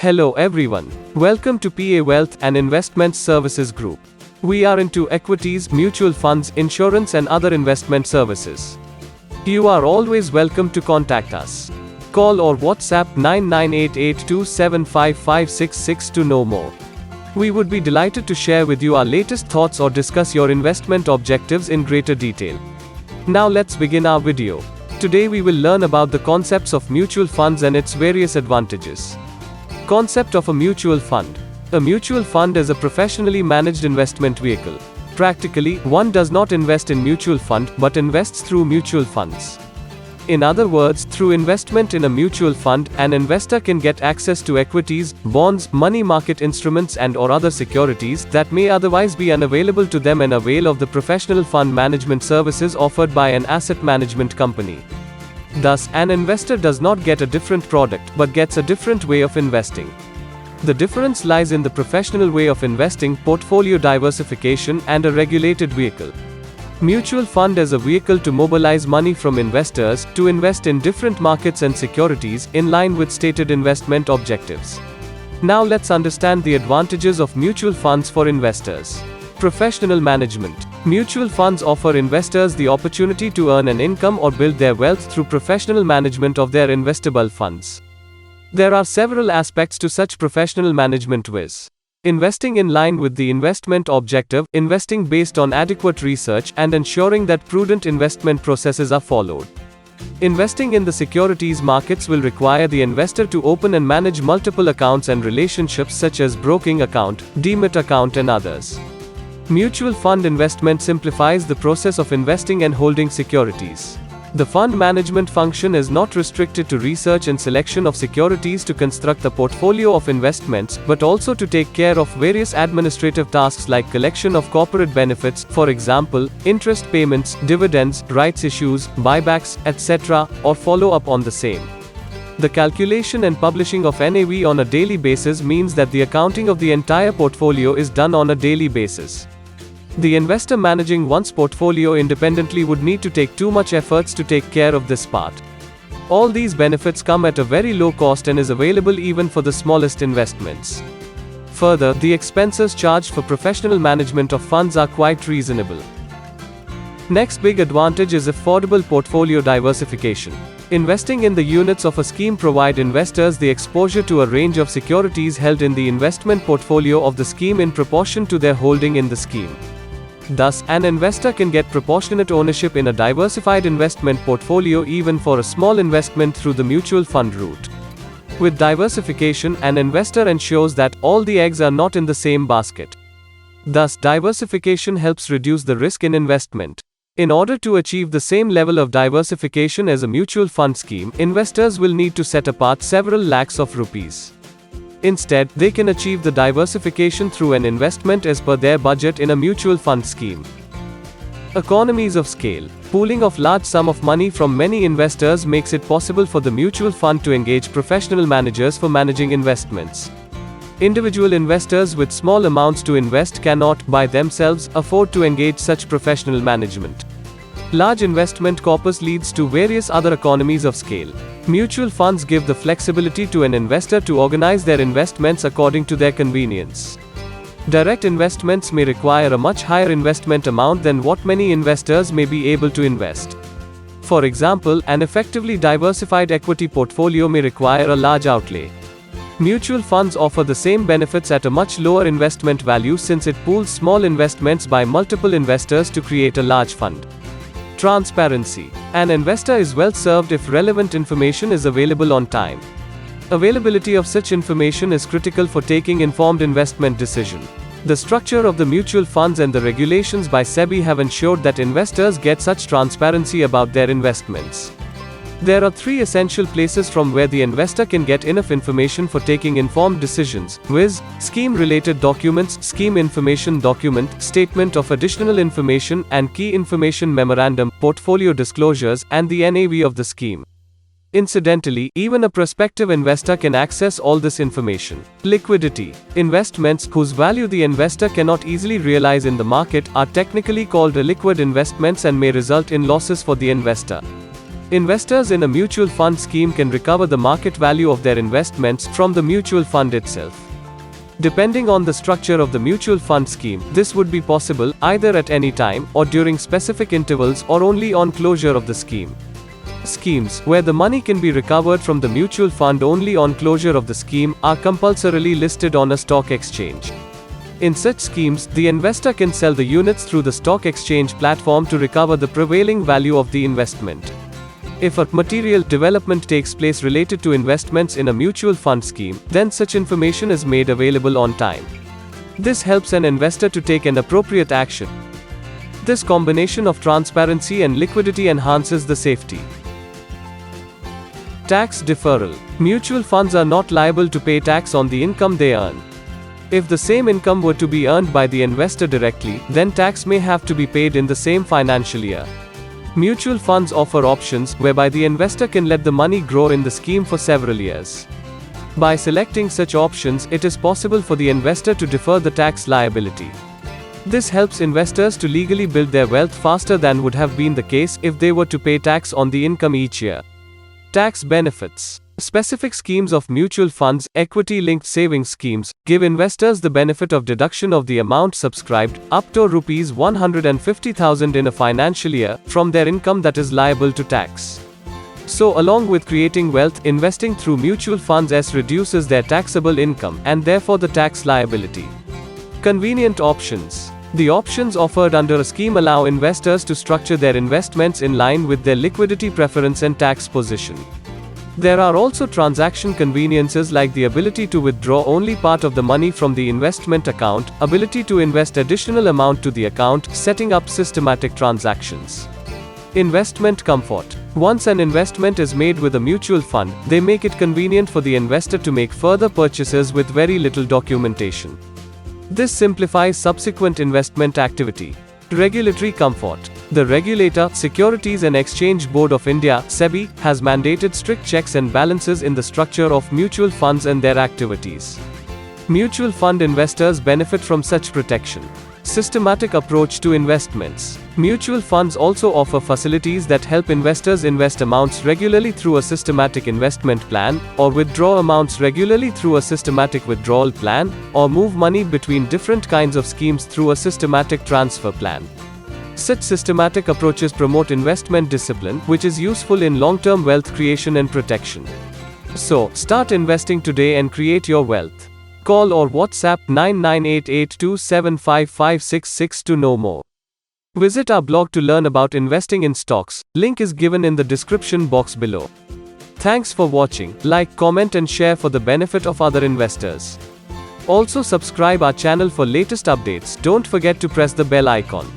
Hello everyone. Welcome to PA Wealth and Investment Services Group. We are into equities, mutual funds, insurance and other investment services. You are always welcome to contact us. Call or WhatsApp 9988275566 to know more. We would be delighted to share with you our latest thoughts or discuss your investment objectives in greater detail. Now let's begin our video. Today we will learn about the concepts of mutual funds and its various advantages. Concept of a mutual fund. A mutual fund is a professionally managed investment vehicle. Practically, one does not invest in mutual fund but invests through mutual funds. In other words, through investment in a mutual fund, an investor can get access to equities, bonds, money market instruments and/or other securities that may otherwise be unavailable to them and avail of the professional fund management services offered by an asset management company. Thus, an investor does not get a different product, but gets a different way of investing. The difference lies in the professional way of investing, portfolio diversification, and a regulated vehicle. Mutual fund is a vehicle to mobilize money from investors, to invest in different markets and securities, in line with stated investment objectives. Now let's understand the advantages of mutual funds for investors. Professional management. Mutual funds offer investors the opportunity to earn an income or build their wealth through professional management of their investable funds. There are several aspects to such professional management, viz. Investing in line with the investment objective, investing based on adequate research, and ensuring that prudent investment processes are followed. Investing in the securities markets will require the investor to open and manage multiple accounts and relationships such as broking account, demat account and others. Mutual fund investment simplifies the process of investing and holding securities. The fund management function is not restricted to research and selection of securities to construct a portfolio of investments, but also to take care of various administrative tasks like collection of corporate benefits, for example, interest payments, dividends, rights issues, buybacks, etc., or follow up on the same. The calculation and publishing of NAV on a daily basis means that the accounting of the entire portfolio is done on a daily basis. The investor managing one's portfolio independently would need to take too much efforts to take care of this part. All these benefits come at a very low cost and is available even for the smallest investments. Further, the expenses charged for professional management of funds are quite reasonable. Next big advantage is affordable portfolio diversification. Investing in the units of a scheme provide investors the exposure to a range of securities held in the investment portfolio of the scheme in proportion to their holding in the scheme. Thus, an investor can get proportionate ownership in a diversified investment portfolio even for a small investment through the mutual fund route. With diversification, an investor ensures that all the eggs are not in the same basket. Thus, diversification helps reduce the risk in investment. In order to achieve the same level of diversification as a mutual fund scheme, investors will need to set apart several lakhs of rupees. Instead, they can achieve the diversification through an investment as per their budget in a mutual fund scheme. Economies of scale. Pooling of large sum of money from many investors makes it possible for the mutual fund to engage professional managers for managing investments. Individual investors with small amounts to invest cannot, by themselves, afford to engage such professional management. Large investment corpus leads to various other economies of scale. Mutual funds give the flexibility to an investor to organize their investments according to their convenience. Direct investments may require a much higher investment amount than what many investors may be able to invest. For example, an effectively diversified equity portfolio may require a large outlay. Mutual funds offer the same benefits at a much lower investment value since it pools small investments by multiple investors to create a large fund. Transparency. An investor is well served if relevant information is available on time. Availability of such information is critical for taking informed investment decision. The structure of the mutual funds and the regulations by SEBI have ensured that investors get such transparency about their investments. There are three essential places from where the investor can get enough information for taking informed decisions, viz. Scheme-related documents, scheme information document, statement of additional information, and key information memorandum, portfolio disclosures, and the NAV of the scheme. Incidentally, even a prospective investor can access all this information. Liquidity. Investments whose value the investor cannot easily realize in the market are technically called illiquid investments and may result in losses for the investor. Investors in a mutual fund scheme can recover the market value of their investments from the mutual fund itself. Depending on the structure of the mutual fund scheme, this would be possible either at any time, or during specific intervals, or only on closure of the scheme. Schemes where the money can be recovered from the mutual fund only on closure of the scheme are compulsorily listed on a stock exchange. In such schemes, the investor can sell the units through the stock exchange platform to recover the prevailing value of the investment. If a material development takes place related to investments in a mutual fund scheme, then such information is made available on time. This helps an investor to take an appropriate action. This combination of transparency and liquidity enhances the safety. Tax deferral. Mutual funds are not liable to pay tax on the income they earn. If the same income were to be earned by the investor directly, then tax may have to be paid in the same financial year. Mutual funds offer options whereby the investor can let the money grow in the scheme for several years. By selecting such options, it is possible for the investor to defer the tax liability. This helps investors to legally build their wealth faster than would have been the case if they were to pay tax on the income each year. Tax benefits. Specific schemes of mutual funds, equity-linked savings schemes, give investors the benefit of deduction of the amount subscribed, up to Rs 150,000 in a financial year, from their income that is liable to tax. So along with creating wealth, investing through mutual funds reduces their taxable income, and therefore the tax liability. Convenient options. The options offered under a scheme allow investors to structure their investments in line with their liquidity preference and tax position. There are also transaction conveniences like the ability to withdraw only part of the money from the investment account, ability to invest additional amount to the account, setting up systematic transactions. Investment comfort. Once an investment is made with a mutual fund, they make it convenient for the investor to make further purchases with very little documentation. This simplifies subsequent investment activity. Regulatory comfort. The regulator, Securities and Exchange Board of India (SEBI), has mandated strict checks and balances in the structure of mutual funds and their activities. Mutual fund investors benefit from such protection. Systematic approach to investments. Mutual funds also offer facilities that help investors invest amounts regularly through a systematic investment plan, or withdraw amounts regularly through a systematic withdrawal plan, or move money between different kinds of schemes through a systematic transfer plan. Such systematic approaches promote investment discipline, which is useful in long-term wealth creation and protection. So, start investing today and create your wealth. Call or WhatsApp 9988275566 to know more. Visit our blog to learn about investing in stocks. Link is given in the description box below. Thanks for watching. Like, comment and share for the benefit of other investors. Also subscribe our channel for latest updates. Don't forget to press the bell icon.